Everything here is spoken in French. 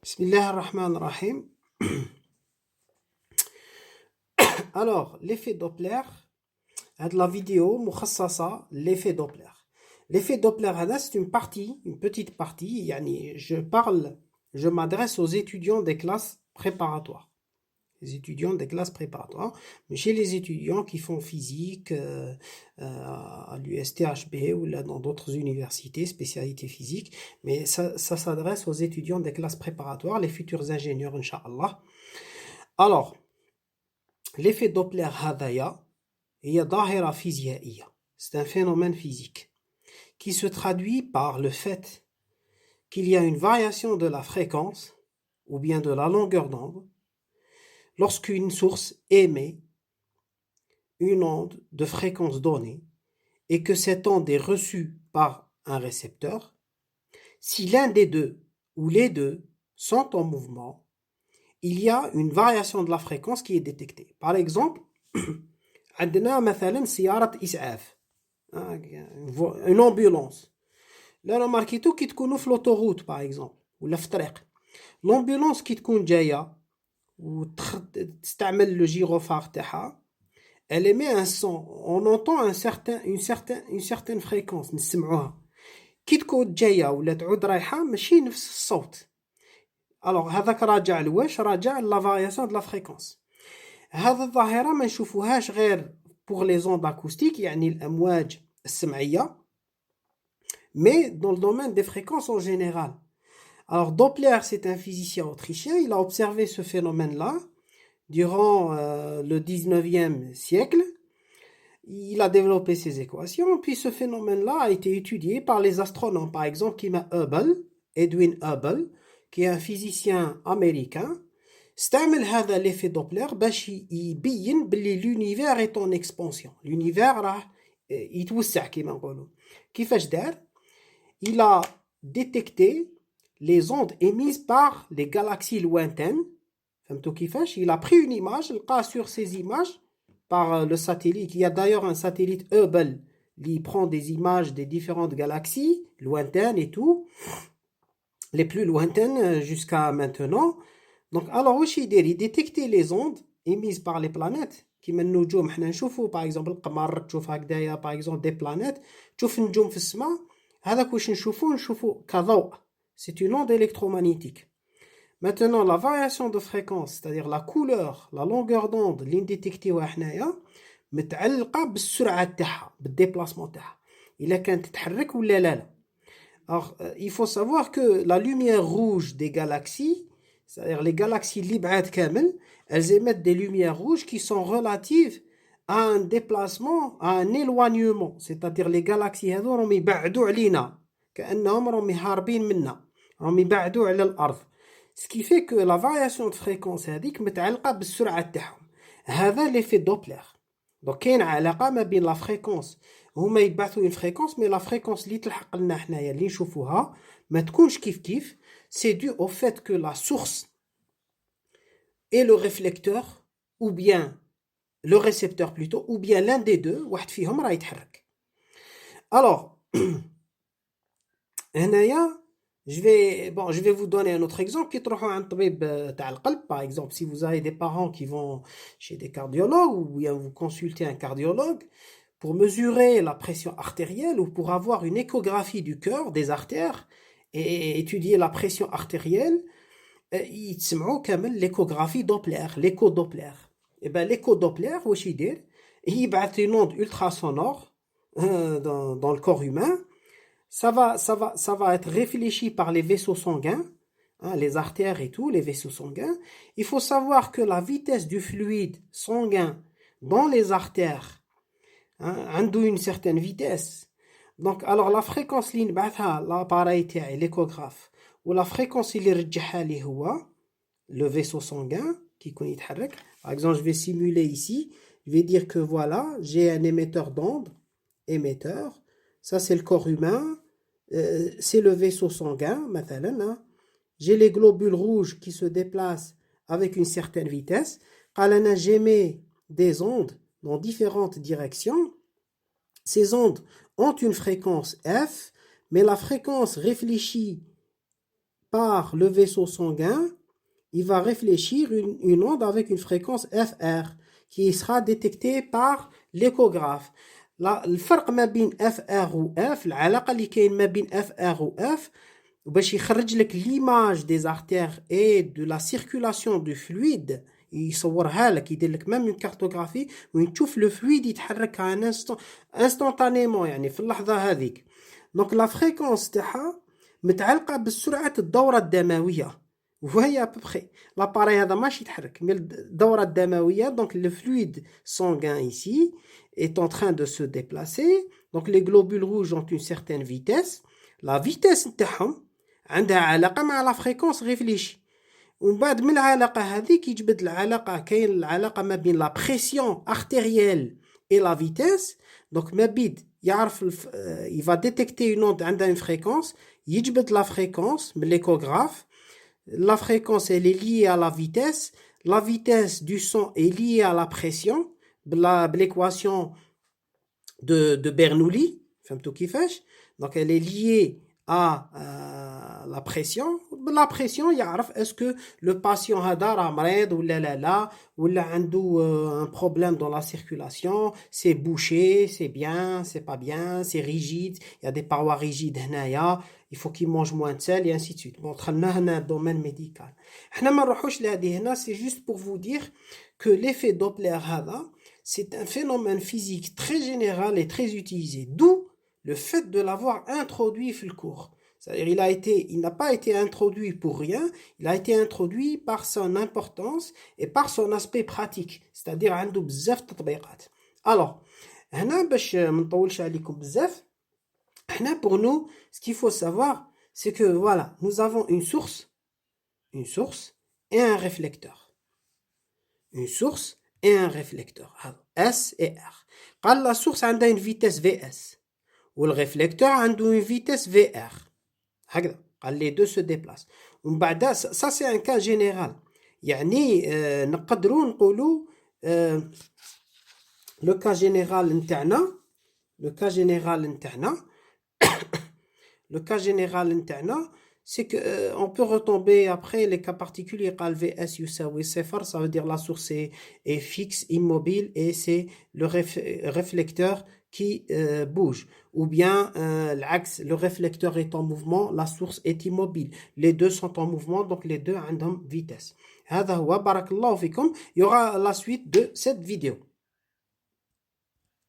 Bismillah ar-Rahman ar-Rahim. Alors, l'effet Doppler, de la vidéo, mukhassasa, l'effet Doppler. L'effet Doppler, c'est une partie, une petite partie, yani, je m'adresse aux étudiants des classes préparatoires. Les étudiants des classes préparatoires, mais chez les étudiants qui font physique à l'USTHB ou là dans d'autres universités, spécialités physiques, mais ça s'adresse aux étudiants des classes préparatoires, les futurs ingénieurs, Inch'Allah. Alors, l'effet Doppler hadaya est ظاهرة physiائية. C'est un phénomène physique qui se traduit par le fait qu'il y a une variation de la fréquence ou bien de la longueur d'onde lorsqu'une source émet une onde de fréquence donnée et que cette onde est reçue par un récepteur. Si l'un des deux ou les deux sont en mouvement, il y a une variation de la fréquence qui est détectée. Par exemple, عندنا مثلا سيارة إسعاف une ambulance. là remarquez-vous كي تكونوا في l'autoroute par exemple ولا في الطريق. l'ambulance كي تكون جاية وتستعمل le gyrophare تاعها, elle émet un son, on entend une certaine fréquence نسمعوها. كي تكون جاية ولا تعود رايحة ماشي نفس الصوت. alors هذاك راجع لواش؟ راجع la variation de la fréquence. هذا الظاهرة ما نشوفوهاش غير pour les ondes acoustiques يعني الأمواج السمعية, mais dans le domaine des fréquences en général. Alors Doppler, c'est un physicien autrichien, il a observé ce phénomène-là durant le 19e siècle. Il a développé ses équations, puis ce phénomène-là a été étudié par les astronomes, par exemple Edwin Hubble, qui est un physicien américain. استعمل هذا l'effet Doppler باش يبين باللي l'univers est en expansion. L'univers راه يتوسع كما نقولوا. كيفاش دار؟ Il a détecté les ondes émises par les galaxies lointaines. فهمتوا كيفاش؟ Il a pris une image, لقى sur ces images par le satellite. Il y a d'ailleurs un satellite Hubble qui prend des images des différentes galaxies lointaines et tout, les plus lointaines jusqu'à maintenant. Donc, alors, واش يدير؟ يديتكتي les ondes émises par les planètes. كيما النجوم حنا نشوفوا par exemple القمر, تشوف هكذايا par exemple des planètes, تشوف النجوم في السماء, هذاك واش نشوفوا كضوء. C'est une onde électromagnétique. Maintenant, la variation de fréquence, c'est-à-dire la couleur, la longueur d'onde اللي نديتكتيوها حنايا متعلقة بالسرعة تاعها, بالديبلاسمون تاعها. إلا كانت تتحرك ولا لا. Alors, il faut savoir que la lumière rouge des galaxies, c'est-à-dire les galaxies libres كامل, elles émettent des lumières rouges qui sont relatives à un déplacement, à un éloignement. C'est-à-dire les galaxies هذو راهم يبعدوا علينا كأنهم راهم هاربين منا, راهم يبعدوا على الأرض. Ce qui fait que la variation de fréquence هذيك متعلقة بالسرعة تاعهم. هذا l'effet Doppler. Donc كاين علاقة ما بين la fréquence, هما يبعثوا une fréquence, mais la fréquence اللي تلحق لنا حنايا اللي نشوفوها ما تكونش كيف. C'est dû au fait que la source et le réflecteur, ou bien le récepteur plutôt, ou bien l'un des deux, واحد فيهم راه يتحرك. Alors, هنايا je vais vous donner un autre exemple. كي تروحوا عند طبيب تاع القلب, par exemple, si vous avez des parents qui vont chez des cardiologues ou bien vous consultez un cardiologue pour mesurer la pression artérielle ou pour avoir une échographie du cœur, des artères, et étudier la pression artérielle, يتسمعوا كامل l'échographie Doppler, l'écho Doppler. Et ben l'écho Doppler واش يدير؟ يبعث une onde ultrasonore dans le corps humain. Ça va être réfléchi par les vaisseaux sanguins, hein, les artères et tout, les vaisseaux sanguins. Il faut savoir que la vitesse du fluide sanguin dans les artères, hein, a une certaine vitesse. Donc, alors la fréquence اللي نبعثها l'appareil تاعي l'échographe ou la fréquence اللي يرجعها لي هو le vaisseau sanguin qui يكون يتحرك. Par exemple, je vais simuler ici. Je vais dire que voilà, j'ai un émetteur d'onde, émetteur. Ça, c'est le corps humain. C'est le vaisseau sanguin, مثلا, hein. J'ai les globules rouges qui se déplacent avec une certaine vitesse. قال j'émets des ondes dans différentes directions. Ces ondes ont une fréquence F, mais la fréquence réfléchie par le vaisseau sanguin, il va réfléchir une onde avec une fréquence FR qui sera détectée par l'échographe. الفرق ما بين FR و F, العلاقة اللي كاين ما بين FR و F, باش يخرج لك l'image des artères et de la circulation du fluide, يصورها لك, يدير لك même une cartographie وين تشوف le fluide يتحرك instantanément, يعني في اللحظة هذيك. donc la fréquence تاعها متعلقة بسرعة الدورة الدموية, وهي à peu près l'appareil هذا ماشي يتحرك, mais الدورة الدموية, donc le fluide sanguin ici est en train de se déplacer, donc les globules rouges ont une certaine vitesse, la vitesse نتاعهم عندها علاقة مع la fréquence réfléchie. ومن بعد من العلاقة هذيك يجبد العلاقة, كاين العلاقة ما بين la pression artérielle et la vitesse. donc ما بيد يعرف il va détecter une onde عندها une fréquence, يجبد la fréquence من l'échographe. La fréquence elle est liée à la vitesse du son est liée à la pression l'équation de Bernoulli, فهمتوا كيفاش. donc elle est liée à la pression. la pression يعرف est-ce que le patient هذا راه مريض ولا لا, ولا عنده un problème dans la circulation, c'est bouché, c'est bien, c'est pas bien, c'est rigide, il y a des parois rigides هنايا, il faut qu'il mange moins de sel et ainsi de suite. bon دخلنا هنا domaine médical, احنا ما نروحوش لهذه هنا. c'est juste pour vous dire que l'effet Doppler هذا c'est un phénomène physique très général et très utilisé, d'où le fait de l'avoir introduit في الcours. c'est-à-dire il n'a pas été introduit pour rien, il a été introduit par son importance et par son aspect pratique, c'est-à-dire عنده بزاف تطبيقات. alors هنا باش ما نطولش عليكم بزاف, هنا pour nous ce qu'il faut savoir c'est que voilà, nous avons une source et un réflecteur, une source et un réflecteur, S et R. قال la source عندها une vitesse Vs ou le réflecteur عنده une vitesse VR. هكذا قال les deux se déplacent. ومن بعد ça c'est un cas général, يعني نقدروا نقولوا le cas général نتاعنا le cas général نتاعنا c'est que on peut retomber après les cas particuliers. قال VS يساوي صفر, ça veut dire la source est fixe, immobile, et c'est le réflecteur qui bouge, ou bien العكس, le réflecteur est en mouvement, la source est immobile, les deux sont en mouvement, donc les deux عندهم vitesse. هذا هو, بارك الله فيكم. Il y aura la suite de cette vidéo.